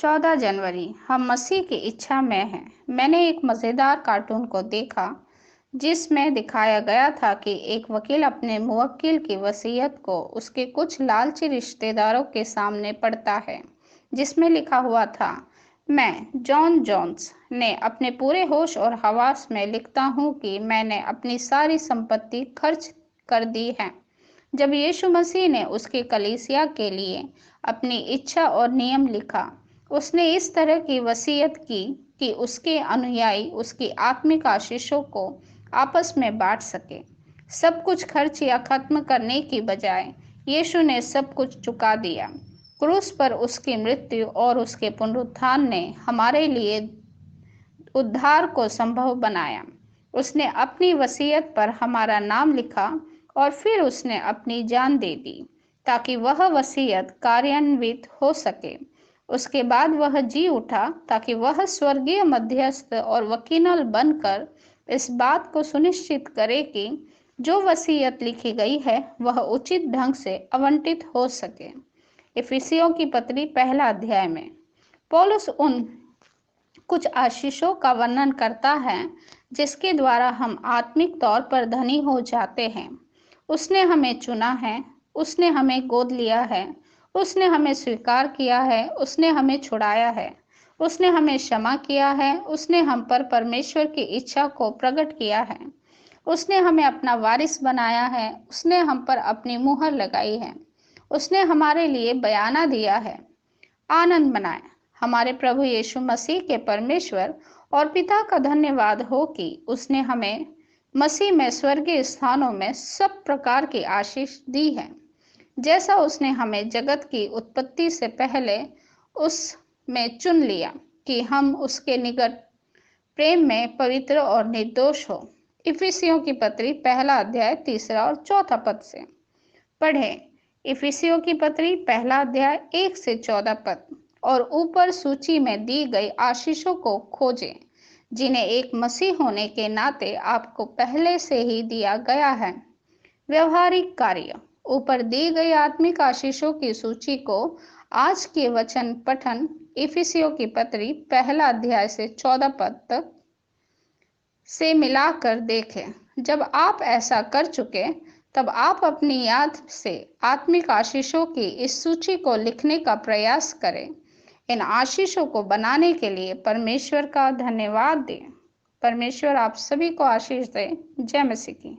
14 जनवरी हम मसीह की इच्छा में हैं। मैंने एक मज़ेदार कार्टून को देखा जिसमें दिखाया गया था कि एक वकील अपने मुवक्किल की वसीयत को उसके कुछ लालची रिश्तेदारों के सामने पढ़ता है, जिसमें लिखा हुआ था, मैं जॉन जोन्स ने अपने पूरे होश और हवास में लिखता हूँ कि मैंने अपनी सारी संपत्ति खर्च कर दी है। जब यीशु मसीह ने उसकी कलीसिया के लिए अपनी इच्छा और नियम लिखा, उसने इस तरह की वसीयत की कि उसके अनुयायी उसकी आत्मिक आशीषों को आपस में बांट सके। सब कुछ खर्च या खत्म करने की बजाय यीशु ने सब कुछ चुका दिया। क्रूस पर उसकी मृत्यु और उसके पुनरुत्थान ने हमारे लिए उद्धार को संभव बनाया। उसने अपनी वसीयत पर हमारा नाम लिखा और फिर उसने अपनी जान दे दी ताकि वह वसीयत कार्यान्वित हो सके। उसके बाद वह जी उठा ताकि वह स्वर्गीय मध्यस्थ और वकील बनकर इस बात को सुनिश्चित करे कि जो वसीयत लिखी गई है वह उचित ढंग से आवंटित हो सके। इफिसियों की पत्री पहला अध्याय में पौलुस उन कुछ आशीषों का वर्णन करता है जिसके द्वारा हम आत्मिक तौर पर धनी हो जाते हैं। उसने हमें चुना है, उसने हमें गोद लिया है, उसने हमें स्वीकार किया है, उसने हमें छुड़ाया है, उसने हमें क्षमा किया है, उसने हम पर परमेश्वर की इच्छा को प्रकट किया है, उसने हमें अपना वारिस बनाया है, उसने हम पर अपनी मुहर लगाई है, उसने हमारे लिए बयाना दिया है। आनंद मनाएं। हमारे प्रभु यीशु मसीह के परमेश्वर और पिता का धन्यवाद हो कि उसने हमें मसीह में स्वर्गीय स्थानों में सब प्रकार की आशीष दी है, जैसा उसने हमें जगत की उत्पत्ति से पहले उसमें चुन लिया कि हम उसके निकट प्रेम में पवित्र और निर्दोष हो। इफिसियों की पत्री पहला अध्याय तीसरा और चौथा पद से पढ़ें। इफिसियों की पत्री पहला अध्याय 1 से 14 पद और ऊपर सूची में दी गई आशीषों को खोजें जिन्हें एक मसीह होने के नाते आपको पहले से ही दिया गया है। व्यवहारिक कार्य। ऊपर दी गई आत्मिक आशीषों की सूची को आज के वचन पठन इफिसियों की पत्री पहला अध्याय से 14 पद तक से मिलाकर देखें। जब आप ऐसा कर चुके तब आप अपनी याद से आत्मिक आशीषों की इस सूची को लिखने का प्रयास करें। इन आशीषों को बनाने के लिए परमेश्वर का धन्यवाद दें। परमेश्वर आप सभी को आशीष दे। जय मसीह की।